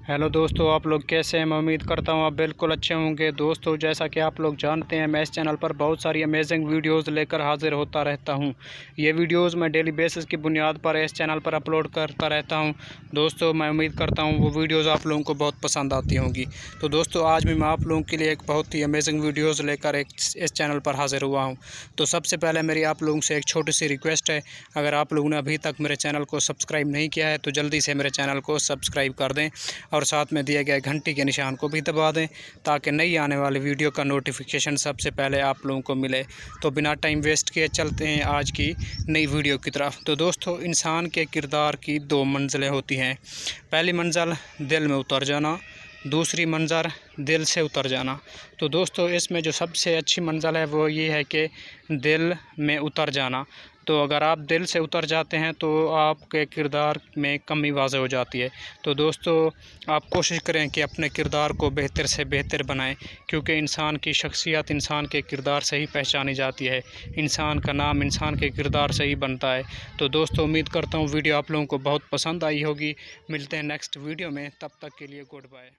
Hello दोस्तों, आप लोग कैसे हैं। मैं उम्मीद करता हूँ आप बिल्कुल अच्छे होंगे। दोस्तों, जैसा कि आप लोग जानते हैं, मैं इस चैनल पर बहुत सारी अमेजिंग वीडियोस लेकर हाजिर होता रहता हूँ। ये वीडियोस मैं डेली बेसिस की बुनियाद पर इस चैनल पर अपलोड करता रहता हूँ। दोस्तों, मैं उम्मीद करता हूँ वो वीडियोज़ आप लोगों को बहुत पसंद आती होंगी। तो दोस्तों, आज भी मैं आप लोगों के लिए एक बहुत ही अमेजिंग वीडियोज़ लेकर इस चैनल पर हाजिर हुआ हूँ। तो सबसे पहले मेरी आप लोगों से एक छोटी सी रिक्वेस्ट है, अगर आप लोगों ने अभी तक मेरे चैनल को सब्सक्राइब नहीं किया है तो जल्दी से मेरे चैनल को सब्सक्राइब कर दें और साथ में दिए गए घंटी के निशान को भी दबा दें ताकि नई आने वाली वीडियो का नोटिफिकेशन सबसे पहले आप लोगों को मिले। तो बिना टाइम वेस्ट किए चलते हैं आज की नई वीडियो की तरफ। तो दोस्तों, इंसान के किरदार की दो मंजिलें होती हैं। पहली मंजिल दिल में उतर जाना, दूसरी मंज़र दिल से उतर जाना। तो दोस्तों, इसमें जो सबसे अच्छी मंजिल है वो ये है कि दिल में उतर जाना। तो अगर आप दिल से उतर जाते हैं तो आपके किरदार में कमी वाज़ेह हो जाती है। तो दोस्तों, आप कोशिश करें कि अपने किरदार को बेहतर से बेहतर बनाएं, क्योंकि इंसान की शख्सियत इंसान के किरदार से ही पहचानी जाती है। इंसान का नाम इंसान के किरदार से ही बनता है। तो दोस्तों, उम्मीद करता हूँ वीडियो आप लोगों को बहुत पसंद आई होगी। मिलते हैं नेक्स्ट वीडियो में, तब तक के लिए गुड बाय।